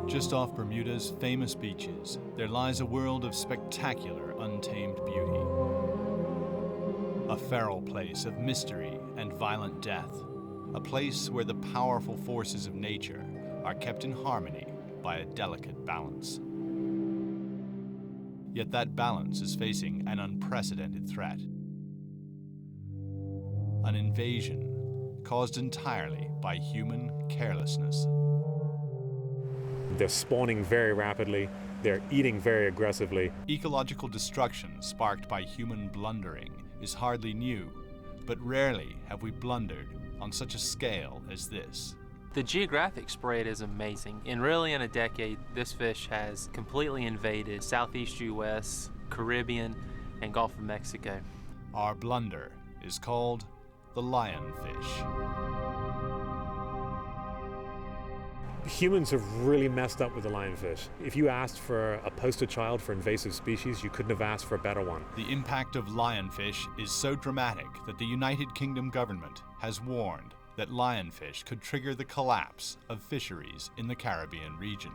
Just off Bermuda's famous beaches, there lies a world of spectacular, untamed beauty. A feral place of mystery and violent death. A place where the powerful forces of nature are kept in harmony by a delicate balance. Yet that balance is facing an unprecedented threat. An invasion caused entirely by human carelessness. They're spawning very rapidly, they're eating very aggressively. Ecological destruction sparked by human blundering is hardly new, but rarely have we blundered on such a scale as this. The geographic spread is amazing. In a decade, this fish has completely invaded southeast U.S., Caribbean, and Gulf of Mexico. Our blunder is called the lionfish. Humans have really messed up with the lionfish. If you asked for a poster child for invasive species, you couldn't have asked for a better one. The impact of lionfish is so dramatic that the United Kingdom government has warned that lionfish could trigger the collapse of fisheries in the Caribbean region.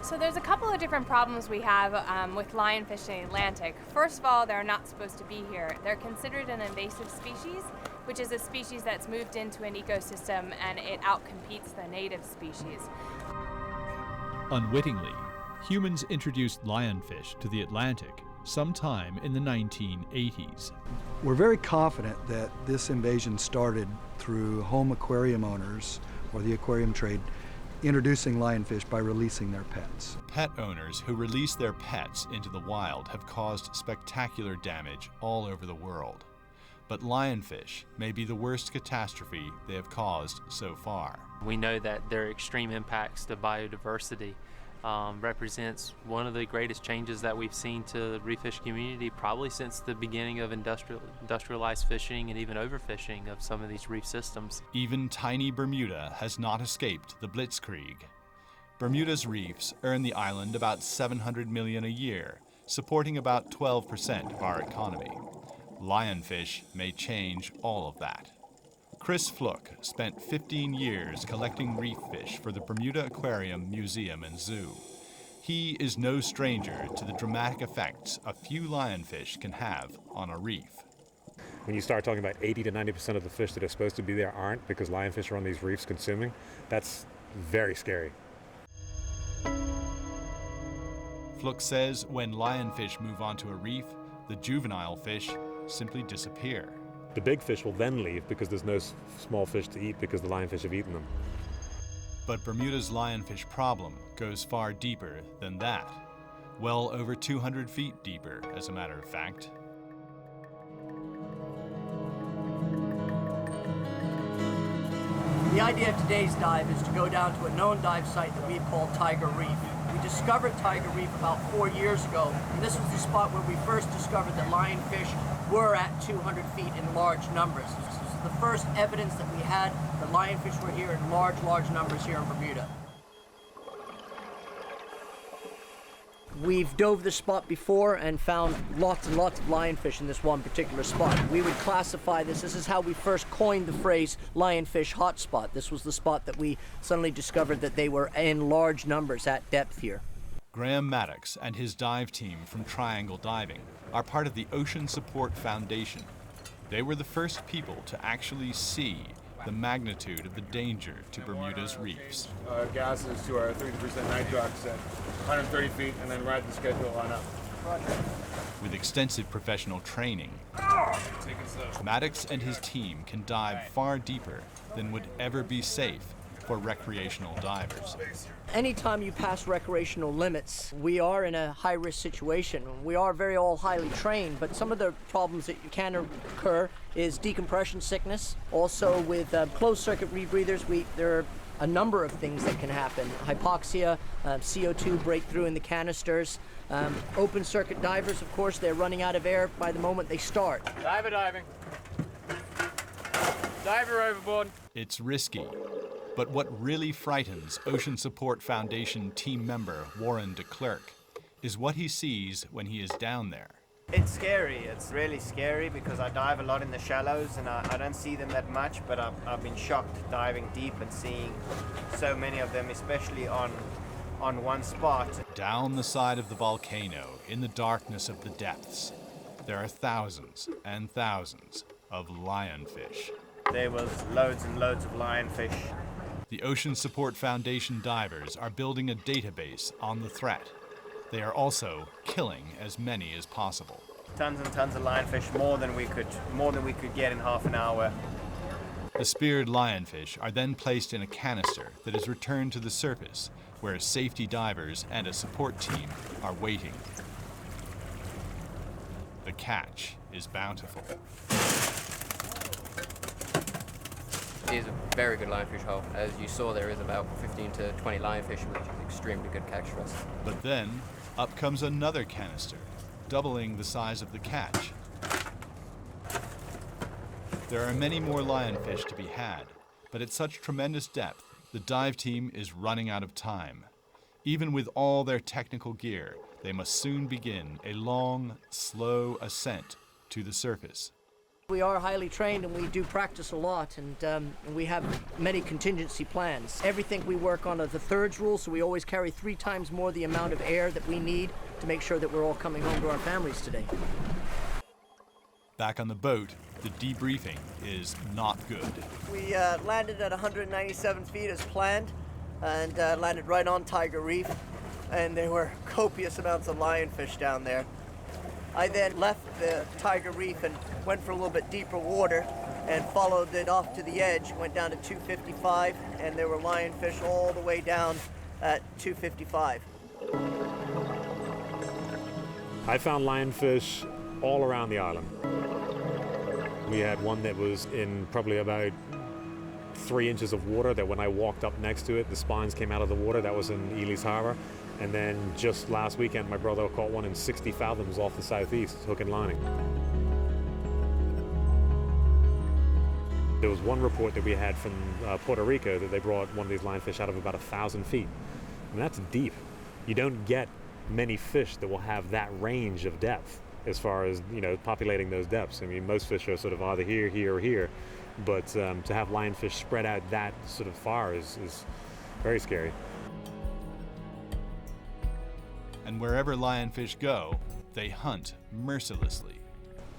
So there's a couple of different problems we have with lionfish in the Atlantic. First of all, they're not supposed to be here. They're considered an invasive species, which is a species that's moved into an ecosystem and it outcompetes the native species. Unwittingly, humans introduced lionfish to the Atlantic sometime in the 1980s. We're very confident that this invasion started through home aquarium owners or the aquarium trade introducing lionfish by releasing their pets. Pet owners who release their pets into the wild have caused spectacular damage all over the world. But lionfish may be the worst catastrophe they have caused so far. We know that their extreme impacts to biodiversity represents one of the greatest changes that we've seen to the reef fish community probably since the beginning of industrialized fishing and even overfishing of some of these reef systems. Even tiny Bermuda has not escaped the Blitzkrieg. Bermuda's reefs earn the island about $700 million a year, supporting about 12% of our economy. Lionfish may change all of that. Chris Fluke spent 15 years collecting reef fish for the Bermuda Aquarium Museum and Zoo. He is no stranger to the dramatic effects a few lionfish can have on a reef. When you start talking about 80 to 90% of the fish that are supposed to be there aren't because lionfish are on these reefs consuming, that's very scary. Fluke says when lionfish move onto a reef, the juvenile fish simply disappear. The big fish will then leave because there's no small fish to eat because the lionfish have eaten them. But Bermuda's lionfish problem goes far deeper than that. Well over 200 feet deeper, as a matter of fact. The idea of today's dive is to go down to a known dive site that we call Tiger Reef. We discovered Tiger Reef about 4 years ago, and this was the spot where we first discovered that lionfish were at 200 feet in large numbers. This was the first evidence that we had that lionfish were here in large numbers here in Bermuda. We've dove this spot before and found lots and lots of lionfish in this one particular spot. We would classify this is how we first coined the phrase lionfish hotspot. This was the spot that we suddenly discovered that they were in large numbers at depth here. Graham Maddox and his dive team from Triangle Diving are part of the Ocean Support Foundation. They were the first people to actually see the magnitude of the danger to Bermuda's reefs. Gases to our 30% nitrox at 130 feet and then ride the schedule on up. With extensive professional training, Maddox and his team can dive far deeper than would ever be safe for recreational divers. Anytime you pass recreational limits, we are in a high-risk situation. We are all highly trained, but some of the problems that can occur is decompression sickness. Also with closed-circuit rebreathers, there are a number of things that can happen. Hypoxia, CO2 breakthrough in the canisters. Open-circuit divers, of course, they're running out of air by the moment they start. Diver diving. Diver overboard. It's risky. But what really frightens Ocean Support Foundation team member Warren DeClercq is what he sees when he is down there. It's scary. It's really scary because I dive a lot in the shallows and I don't see them that much, but I've been shocked diving deep and seeing so many of them, especially on one spot. Down the side of the volcano, in the darkness of the depths, there are thousands and thousands of lionfish. There was loads and loads of lionfish. The Ocean Support Foundation divers are building a database on the threat. They are also killing as many as possible. Tons and tons of lionfish, more than we could get in half an hour. The speared lionfish are then placed in a canister that is returned to the surface, where safety divers and a support team are waiting. The catch is bountiful. It is a very good lionfish haul. As you saw, there is about 15 to 20 lionfish, which is extremely good catch for us. But then, up comes another canister, doubling the size of the catch. There are many more lionfish to be had, but at such tremendous depth, the dive team is running out of time. Even with all their technical gear, they must soon begin a long, slow ascent to the surface. We are highly trained and we do practice a lot, and we have many contingency plans. Everything we work on are the thirds rule, so we always carry 3 times more the amount of air that we need to make sure that we're all coming home to our families today. Back on the boat, the debriefing is not good. We landed at 197 feet as planned and landed right on Tiger Reef, and there were copious amounts of lionfish down there. I then left the Tiger Reef and went for a little bit deeper water and followed it off to the edge, went down to 255, and there were lionfish all the way down at 255. I found lionfish all around the island. We had one that was in probably about 3 inches of water that when I walked up next to it, the spines came out of the water. That was in Ely's Harbor. And then just last weekend, my brother caught one in 60 fathoms off the southeast, hook and lining. There was one report that we had from Puerto Rico that they brought one of these lionfish out of about 1,000 feet. And that's deep. You don't get many fish that will have that range of depth as far as, populating those depths. I mean, most fish are sort of either here, here, or here. But to have lionfish spread out that sort of far is very scary. And wherever lionfish go, they hunt mercilessly.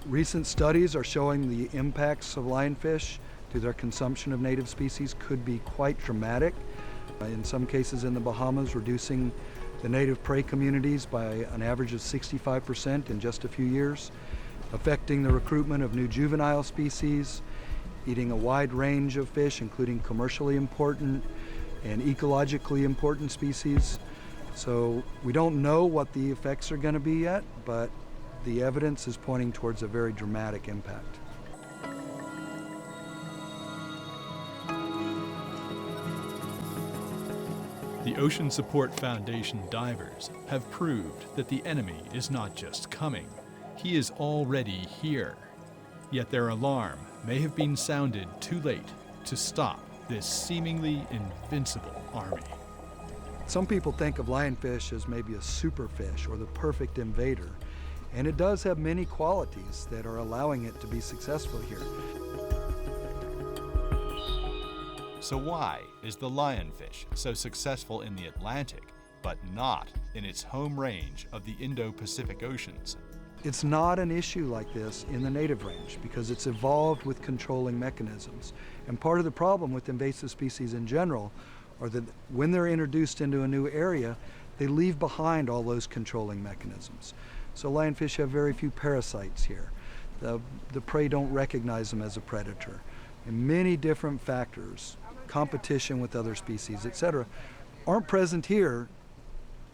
Recent studies are showing the impacts of lionfish to their consumption of native species could be quite dramatic. In some cases in the Bahamas, reducing the native prey communities by an average of 65% in just a few years, affecting the recruitment of new juvenile species, eating a wide range of fish, including commercially important and ecologically important species. So we don't know what the effects are going to be yet, but the evidence is pointing towards a very dramatic impact. The Ocean Support Foundation divers have proved that the enemy is not just coming, he is already here. Yet their alarm may have been sounded too late to stop this seemingly invincible army. Some people think of lionfish as maybe a superfish or the perfect invader, and it does have many qualities that are allowing it to be successful here. So why is the lionfish so successful in the Atlantic, but not in its home range of the Indo-Pacific Oceans? It's not an issue like this in the native range because it's evolved with controlling mechanisms. And part of the problem with invasive species in general are that when they're introduced into a new area, they leave behind all those controlling mechanisms. So lionfish have very few parasites here. The prey don't recognize them as a predator. And many different factors, competition with other species, etc., aren't present here,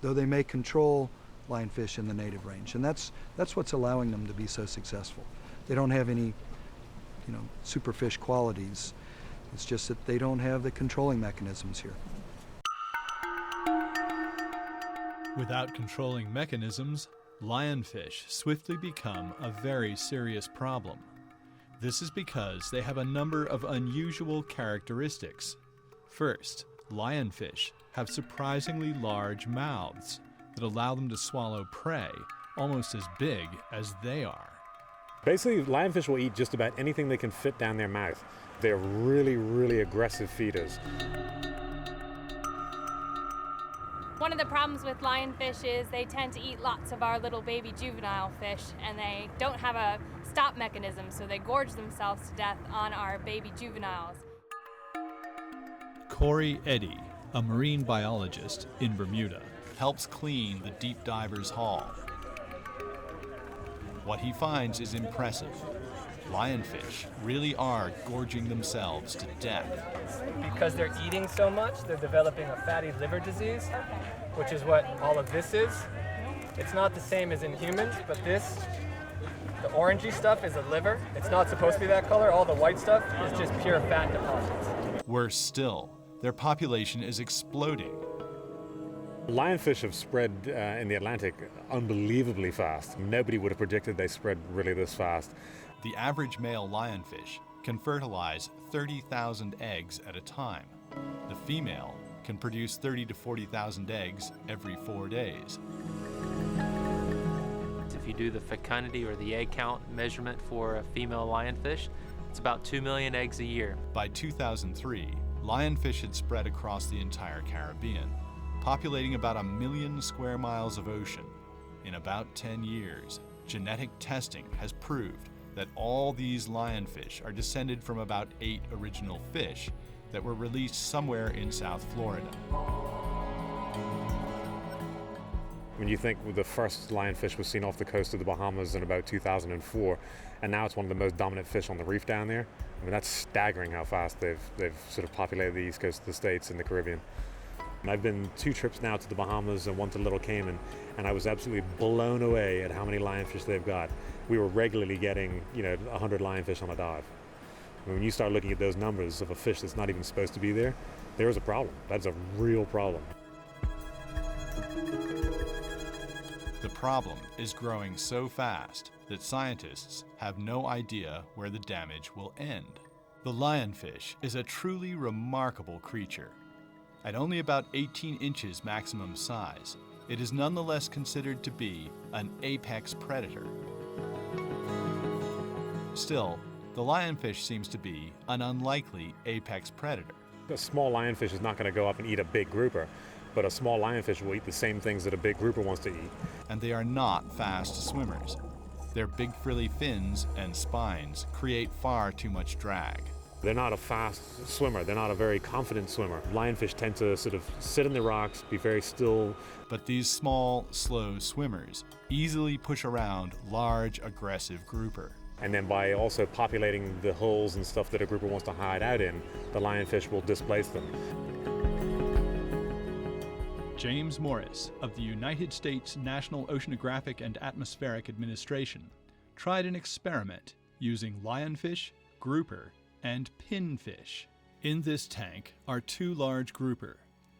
though they may control lionfish in the native range. And that's what's allowing them to be so successful. They don't have any, superfish qualities. It's just that they don't have the controlling mechanisms here. Without controlling mechanisms, lionfish swiftly become a very serious problem. This is because they have a number of unusual characteristics. First, lionfish have surprisingly large mouths that allow them to swallow prey almost as big as they are. Basically, lionfish will eat just about anything they can fit down their mouth. They're really, really aggressive feeders. One of the problems with lionfish is they tend to eat lots of our little baby juvenile fish, and they don't have a stop mechanism, so they gorge themselves to death on our baby juveniles. Corey Eddy, a marine biologist in Bermuda, helps clean the deep diver's haul. What he finds is impressive. Lionfish really are gorging themselves to death. Because they're eating so much, they're developing a fatty liver disease, which is what all of this is. It's not the same as in humans, but this, the orangey stuff is a liver. It's not supposed to be that color. All the white stuff is just pure fat deposits. Worse still, their population is exploding. Lionfish have spread in the Atlantic unbelievably fast. Nobody would have predicted they spread really this fast. The average male lionfish can fertilize 30,000 eggs at a time. The female can produce 30 to 40,000 eggs every 4 days. If you do the fecundity or the egg count measurement for a female lionfish, it's about 2 million eggs a year. By 2003, lionfish had spread across the entire Caribbean, populating about 1 million square miles of ocean. In about 10 years, genetic testing has proved that all these lionfish are descended from about 8 original fish that were released somewhere in South Florida. When you think the first lionfish was seen off the coast of the Bahamas in about 2004, and now it's one of the most dominant fish on the reef down there, I mean, that's staggering how fast they've sort of populated the east coast of the States and the Caribbean. And I've been 2 trips now to the Bahamas and 1 to Little Cayman, and I was absolutely blown away at how many lionfish they've got. We were regularly getting, 100 lionfish on a dive. And when you start looking at those numbers of a fish that's not even supposed to be there, there is a problem. That's a real problem. The problem is growing so fast that scientists have no idea where the damage will end. The lionfish is a truly remarkable creature. At only about 18 inches maximum size, it is nonetheless considered to be an apex predator. Still, the lionfish seems to be an unlikely apex predator. A small lionfish is not going to go up and eat a big grouper, but a small lionfish will eat the same things that a big grouper wants to eat. And they are not fast swimmers. Their big frilly fins and spines create far too much drag. They're not a fast swimmer. They're not a very confident swimmer. Lionfish tend to sort of sit in the rocks, be very still. But these small, slow swimmers easily push around large, aggressive grouper. And then by also populating the holes and stuff that a grouper wants to hide out in, the lionfish will displace them. James Morris of the United States National Oceanographic and Atmospheric Administration tried an experiment using lionfish, grouper, and pinfish. In this tank are 2 large grouper.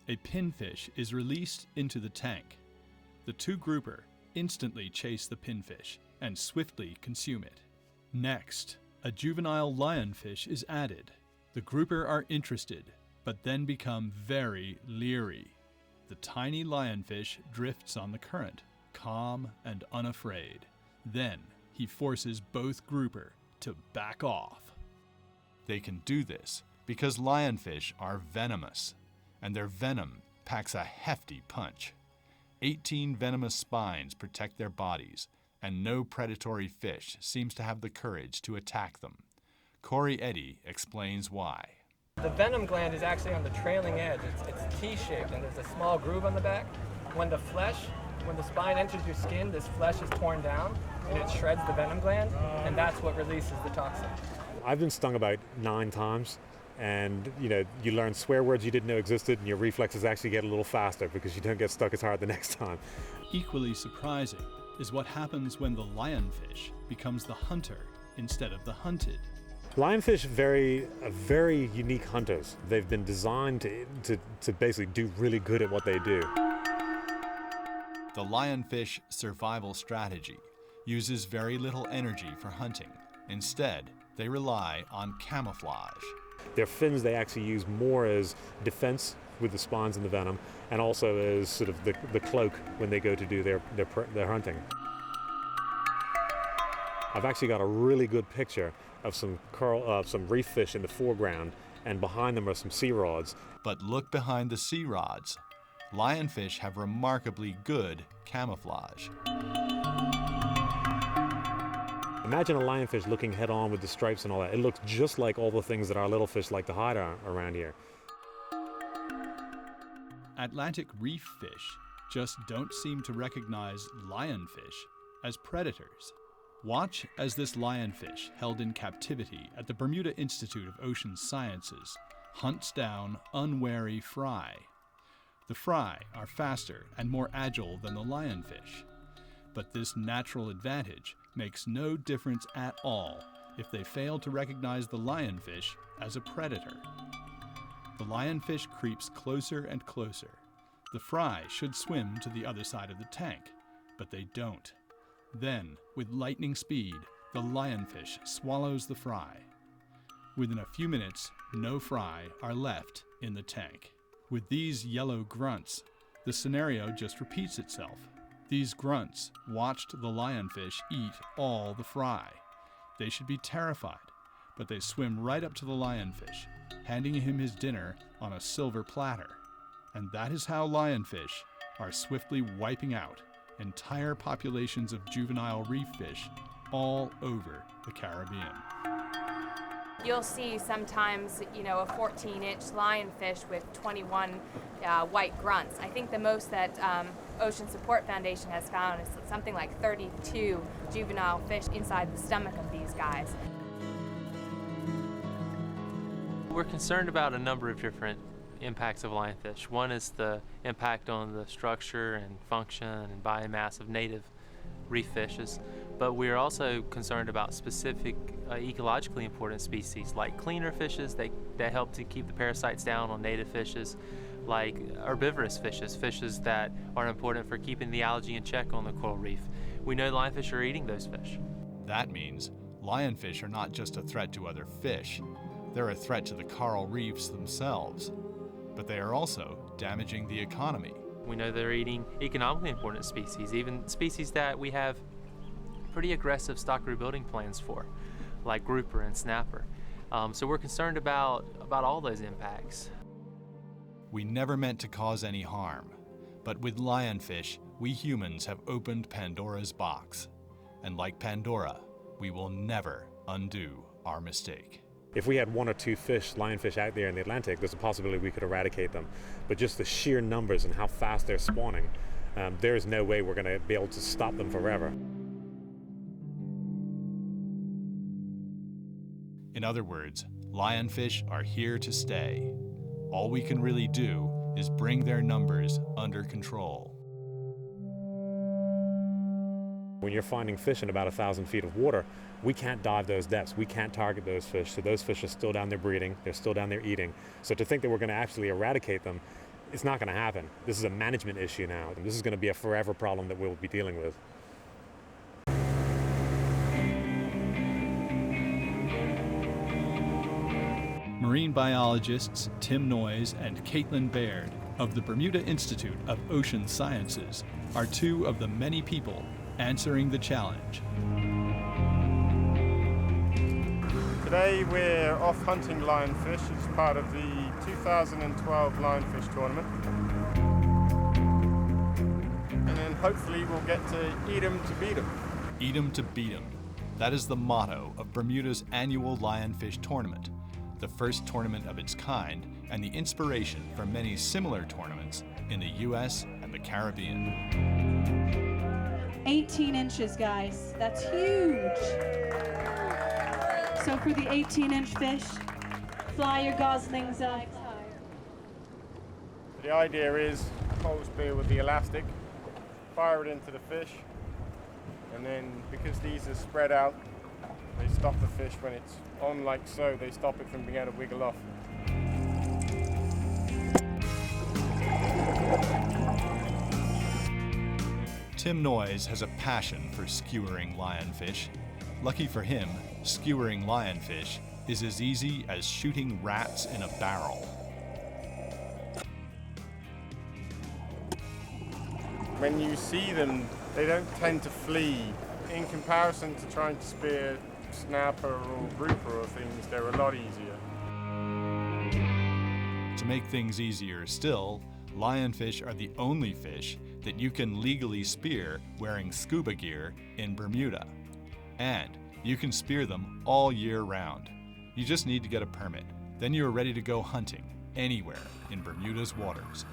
A pinfish is released into the tank. The 2 grouper instantly chase the pinfish and swiftly consume it. Next, a juvenile lionfish is added. The grouper are interested, but then become very leery. The tiny lionfish drifts on the current, calm and unafraid. Then he forces both grouper to back off. They can do this because lionfish are venomous, and their venom packs a hefty punch. 18 venomous spines protect their bodies, and no predatory fish seems to have the courage to attack them. Corey Eddy explains why. The venom gland is actually on the trailing edge. It's T-shaped, and there's a small groove on the back. When the spine enters your skin, this flesh is torn down, and it shreds the venom gland, and that's what releases the toxin. I've been stung about 9 times, and you learn swear words you didn't know existed, and your reflexes actually get a little faster because you don't get stuck as hard the next time. Equally surprising is what happens when the lionfish becomes the hunter instead of the hunted. Lionfish are very unique hunters. They've been designed to basically do really good at what they do. The lionfish survival strategy uses very little energy for hunting. Instead, they rely on camouflage. Their fins they actually use more as defense with the spines and the venom, and also as sort of the cloak when they go to do their hunting. I've actually got a really good picture of some reef fish in the foreground, and behind them are some sea rods. But look behind the sea rods. Lionfish have remarkably good camouflage. Imagine a lionfish looking head on with the stripes and all that. It looks just like all the things that our little fish like to hide around here. Atlantic reef fish just don't seem to recognize lionfish as predators. Watch as this lionfish, held in captivity at the Bermuda Institute of Ocean Sciences, hunts down unwary fry. The fry are faster and more agile than the lionfish. But this natural advantage makes no difference at all if they fail to recognize the lionfish as a predator. The lionfish creeps closer and closer. The fry should swim to the other side of the tank, but they don't. Then, with lightning speed, the lionfish swallows the fry. Within a few minutes, no fry are left in the tank. With these yellow grunts, the scenario just repeats itself. These grunts watched the lionfish eat all the fry. They should be terrified, but they swim right up to the lionfish, handing him his dinner on a silver platter. And that is how lionfish are swiftly wiping out entire populations of juvenile reef fish all over the Caribbean. You'll see sometimes, a 14-inch lionfish with 21 white grunts. I think the most that Ocean Support Foundation has found is something like 32 juvenile fish inside the stomach of these guys. We're concerned about a number of different impacts of lionfish. One is the impact on the structure and function and biomass of native reef fishes, but we're also concerned about specific ecologically important species like cleaner fishes that help to keep the parasites down on native fishes, like herbivorous fishes that are important for keeping the algae in check on the coral reef. We know lionfish are eating those fish. That means lionfish are not just a threat to other fish, they're a threat to the coral reefs themselves. But they are also damaging the economy. We know they're eating economically important species, even species that we have pretty aggressive stock rebuilding plans for, like grouper and snapper. So we're concerned about all those impacts. We never meant to cause any harm, but with lionfish, we humans have opened Pandora's box. And like Pandora, we will never undo our mistake. If we had one or two lionfish out there in the Atlantic, there's a possibility we could eradicate them. But just the sheer numbers and how fast they're spawning, there is no way we're going to be able to stop them forever. In other words, lionfish are here to stay. All we can really do is bring their numbers under control. When you're finding fish in about 1,000 feet of water, we can't dive those depths. We can't target those fish. So those fish are still down there breeding. They're still down there eating. So to think that we're going to actually eradicate them, it's not going to happen. This is a management issue now. And this is going to be a forever problem that we'll be dealing with. Marine biologists Tim Noyes and Caitlin Baird of the Bermuda Institute of Ocean Sciences are two of the many people answering the challenge. Today we're off hunting lionfish as part of the 2012 lionfish tournament. And then hopefully we'll get to eat 'em to beat 'em. Eat 'em to beat 'em. That is the motto of Bermuda's annual lionfish tournament, the first tournament of its kind and the inspiration for many similar tournaments in the U.S. and the Caribbean. 18 inches, guys. That's huge. So for the 18-inch fish, fly your goslings up. The idea is pole spear with the elastic, fire it into the fish, and then because these are spread out, they stop the fish when it's on like so, they stop it from being able to wiggle off. Tim Noyes has a passion for skewering lionfish. Lucky for him, skewering lionfish is as easy as shooting rats in a barrel. When you see them, they don't tend to flee in comparison to trying to spear snapper or grouper or things, they're a lot easier. To make things easier still, lionfish are the only fish that you can legally spear wearing scuba gear in Bermuda. And you can spear them all year round. You just need to get a permit. Then you are ready to go hunting anywhere in Bermuda's waters.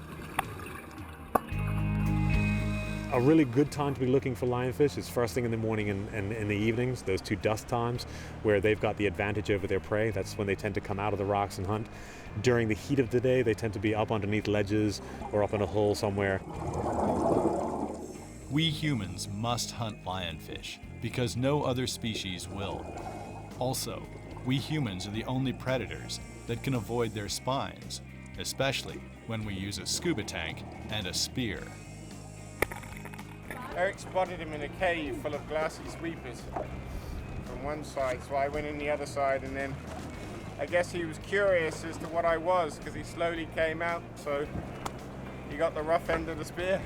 A really good time to be looking for lionfish is first thing in the morning and in the evenings, those two dusk times where they've got the advantage over their prey. That's when they tend to come out of the rocks and hunt. During the heat of the day, they tend to be up underneath ledges or up in a hole somewhere. We humans must hunt lionfish because no other species will. Also, we humans are the only predators that can avoid their spines, especially when we use a scuba tank and a spear. Eric spotted him in a cave full of glassy sweepers from one side, so I went in the other side, and then I guess he was curious as to what I was because he slowly came out, so he got the rough end of the spear.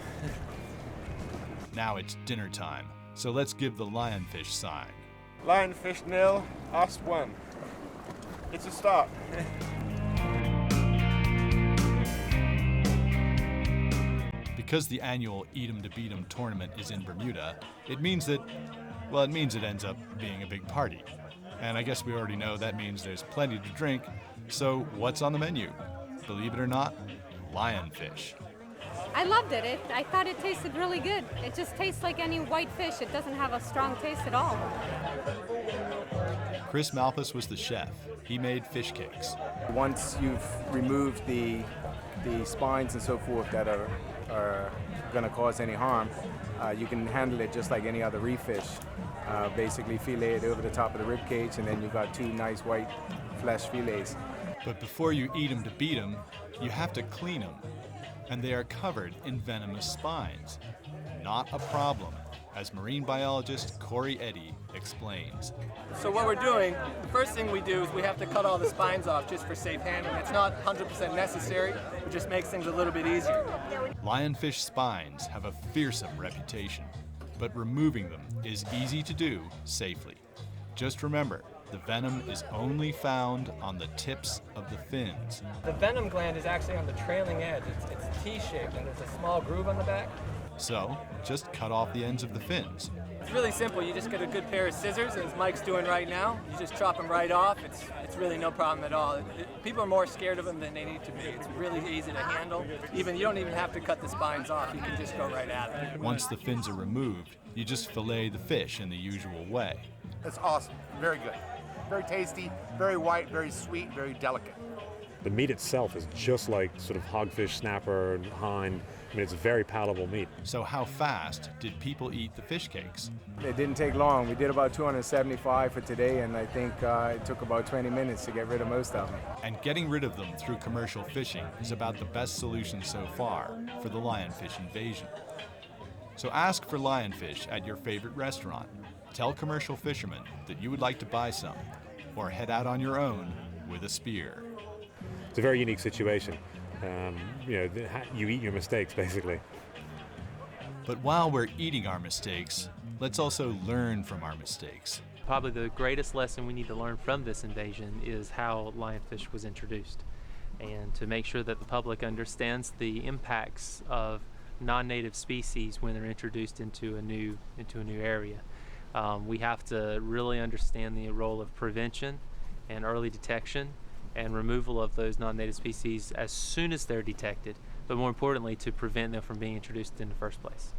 Now it's dinner time, so let's give the lionfish sign. Lionfish nil, us 1. It's a start. Because the annual Eat 'em to Beat 'em tournament is in Bermuda, it means it ends up being a big party. And I guess we already know that means there's plenty to drink, so what's on the menu? Believe it or not, lionfish. I loved it. I thought it tasted really good. It just tastes like any white fish. It doesn't have a strong taste at all. Chris Malpas was the chef. He made fish cakes. Once you've removed the spines and so forth that are going to cause any harm, you can handle it just like any other reef fish. Basically fillet it over the top of the rib cage, and then you've got 2 nice white flesh fillets. But before you eat them to beat them, you have to clean them. And they are covered in venomous spines. Not a problem, as marine biologist Corey Eddy explains. So what we're doing, the first thing we do is we have to cut all the spines off just for safe handling. It's not 100% necessary, it just makes things a little bit easier. Lionfish spines have a fearsome reputation, but removing them is easy to do safely. Just remember, the venom is only found on the tips of the fins. The venom gland is actually on the trailing edge. It's T-shaped and there's a small groove on the back. So, just cut off the ends of the fins. It's really simple. You just get a good pair of scissors, as Mike's doing right now. You just chop them right off. It's really no problem at all. People are more scared of them than they need to be. It's really easy to handle. You don't even have to cut the spines off. You can just go right at it. Once the fins are removed, you just fillet the fish in the usual way. That's awesome. Very good. Very tasty, very white, very sweet, very delicate. The meat itself is just like sort of hogfish, snapper, and hind. I mean, it's very palatable meat. So how fast did people eat the fish cakes? It didn't take long. We did about 275 for today, and I think it took about 20 minutes to get rid of most of them. And getting rid of them through commercial fishing is about the best solution so far for the lionfish invasion. So ask for lionfish at your favorite restaurant. Tell commercial fishermen that you would like to buy some, or head out on your own with a spear. It's a very unique situation. You eat your mistakes, basically. But while we're eating our mistakes, let's also learn from our mistakes. Probably the greatest lesson we need to learn from this invasion is how lionfish was introduced, and to make sure that the public understands the impacts of non-native species when they're introduced into a new area. We have to really understand the role of prevention and early detection and removal of those non-native species as soon as they're detected, but more importantly to prevent them from being introduced in the first place.